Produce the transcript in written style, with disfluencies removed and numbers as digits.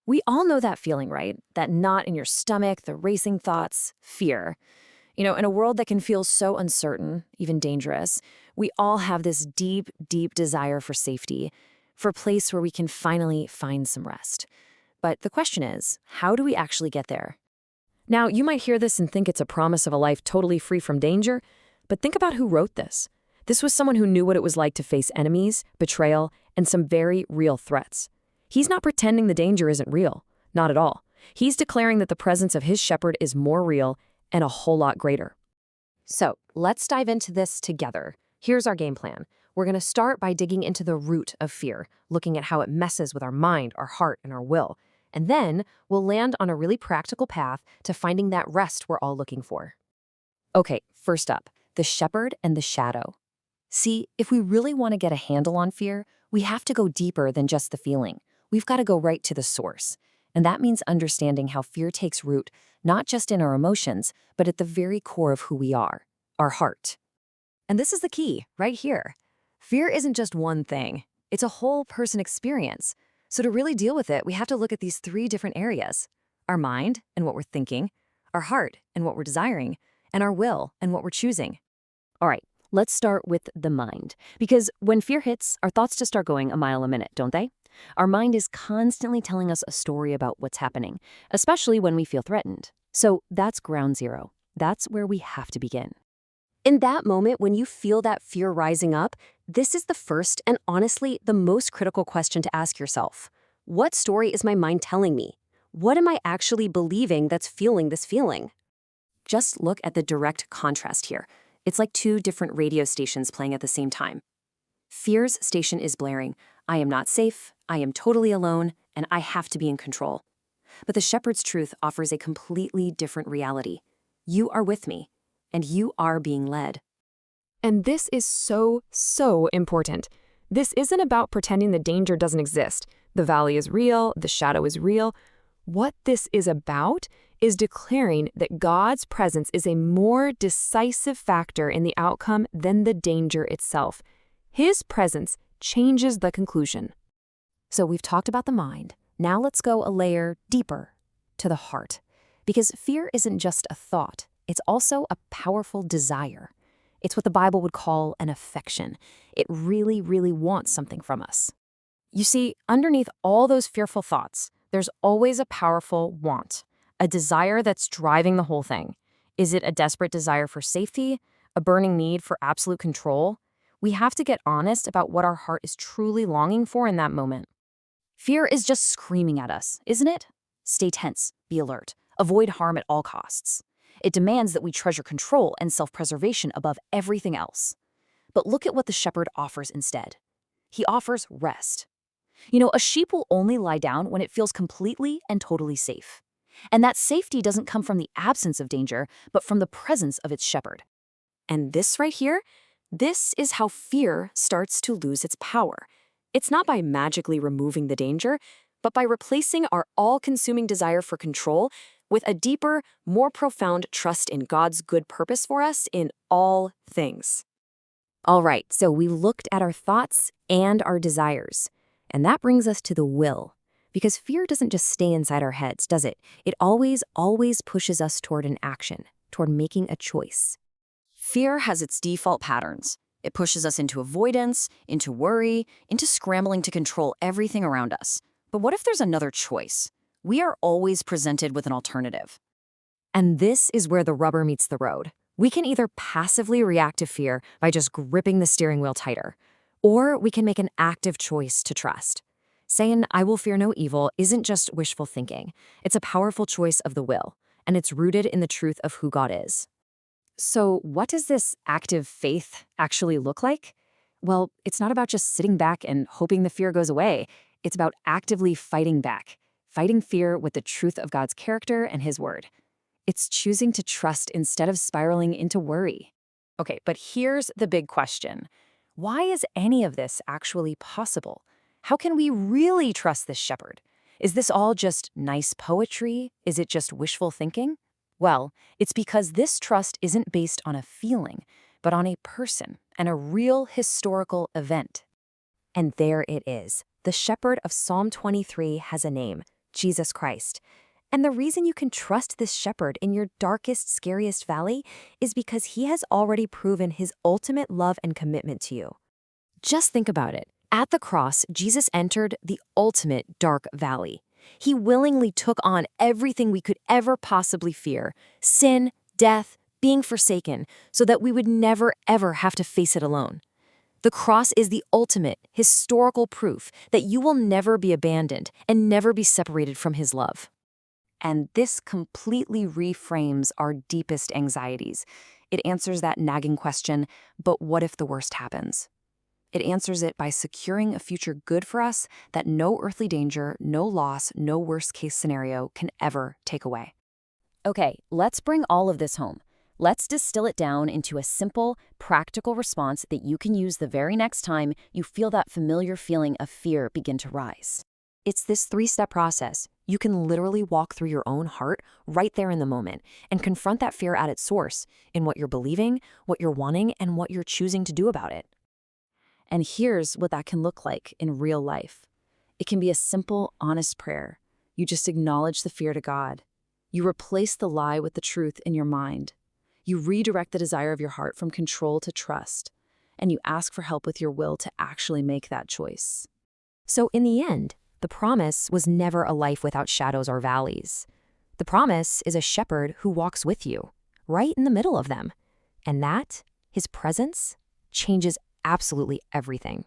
We all know that feeling, right? That knot in your stomach, the racing thoughts, fear. In a world that can feel so uncertain, even dangerous, we all have this deep, deep desire for safety, for a place where we can finally find some rest. But the question is, how do we actually get there? Now, you might hear this and think it's a promise of a life totally free from danger, but think about who wrote this. This was someone who knew what it was like to face enemies, betrayal, and some very real threats. He's not pretending the danger isn't real. Not at all. He's declaring that the presence of his shepherd is more real and a whole lot greater. So, let's dive into this together. Here's our game plan. We're going to start by digging into the root of fear, looking at how it messes with our mind, our heart, and our will. And then we'll land on a really practical path to finding that rest we're all looking for. Okay, first up, the shepherd and the shadow. See, if we really want to get a handle on fear, we have to go deeper than just the feeling. We've got to go right to the source. And that means understanding how fear takes root, not just in our emotions, but at the very core of who we are, our heart. And this is the key, right here. Fear isn't just one thing. It's a whole person experience. So to really deal with it, we have to look at these three different areas: our mind and what we're thinking, our heart and what we're desiring, and our will and what we're choosing. All right, let's start with the mind. Because when fear hits, our thoughts just start going a mile a minute, don't they? Our mind is constantly telling us a story about what's happening, especially when we feel threatened. So that's ground zero. That's where we have to begin. In that moment, when you feel that fear rising up, this is the first and honestly the most critical question to ask yourself. What story is my mind telling me? What am I actually believing that's fueling this feeling? Just look at the direct contrast here. It's like two different radio stations playing at the same time. Fear's station is blaring, "I am not safe, I am totally alone, and I have to be in control." But the shepherd's truth offers a completely different reality. You are with me, and you are being led. And this is so, so important. This isn't about pretending the danger doesn't exist. The valley is real, the shadow is real. What this is about is declaring that God's presence is a more decisive factor in the outcome than the danger itself. His presence changes the conclusion. So we've talked about the mind. Now let's go a layer deeper to the heart. Because fear isn't just a thought. It's also a powerful desire. It's what the Bible would call an affection. It really, really wants something from us. You see, underneath all those fearful thoughts, there's always a powerful want, a desire that's driving the whole thing. Is it a desperate desire for safety? A burning need for absolute control? We have to get honest about what our heart is truly longing for in that moment. Fear is just screaming at us, isn't it? Stay tense, be alert, avoid harm at all costs. It demands that we treasure control and self-preservation above everything else. But look at what the shepherd offers instead. He offers rest. A sheep will only lie down when it feels completely and totally safe. And that safety doesn't come from the absence of danger, but from the presence of its shepherd. And this right here, this is how fear starts to lose its power. It's not by magically removing the danger, but by replacing our all-consuming desire for control with a deeper, more profound trust in God's good purpose for us in all things. All right, so we looked at our thoughts and our desires. And that brings us to the will. Because fear doesn't just stay inside our heads, does it? It always, always pushes us toward an action, toward making a choice. Fear has its default patterns. It pushes us into avoidance, into worry, into scrambling to control everything around us. But what if there's another choice? We are always presented with an alternative. And this is where the rubber meets the road. We can either passively react to fear by just gripping the steering wheel tighter, or we can make an active choice to trust. Saying, "I will fear no evil," isn't just wishful thinking. It's a powerful choice of the will, and it's rooted in the truth of who God is. So what does this active faith actually look like? Well, it's not about just sitting back and hoping the fear goes away. It's about actively fighting back, fighting fear with the truth of God's character and His word. It's choosing to trust instead of spiraling into worry. Okay, but here's the big question. Why is any of this actually possible? How can we really trust this shepherd? Is this all just nice poetry? Is it just wishful thinking? Well, it's because this trust isn't based on a feeling, but on a person and a real historical event. And there it is. The shepherd of Psalm 23 has a name, Jesus Christ. And the reason you can trust this shepherd in your darkest, scariest valley is because he has already proven his ultimate love and commitment to you. Just think about it. At the cross, Jesus entered the ultimate dark valley. He willingly took on everything we could ever possibly fear: sin, death, being forsaken, so that we would never, ever have to face it alone. The cross is the ultimate, historical proof that you will never be abandoned and never be separated from his love. And this completely reframes our deepest anxieties. It answers that nagging question, but what if the worst happens? It answers it by securing a future good for us that no earthly danger, no loss, no worst-case scenario can ever take away. Okay, let's bring all of this home. Let's distill it down into a simple, practical response that you can use the very next time you feel that familiar feeling of fear begin to rise. It's this 3-step process. You can literally walk through your own heart right there in the moment and confront that fear at its source, in what you're believing, what you're wanting, and what you're choosing to do about it. And here's what that can look like in real life. It can be a simple, honest prayer. You just acknowledge the fear to God. You replace the lie with the truth in your mind. You redirect the desire of your heart from control to trust. And you ask for help with your will to actually make that choice. So in the end, the promise was never a life without shadows or valleys. The promise is a shepherd who walks with you, right in the middle of them. And that, his presence, changes absolutely everything.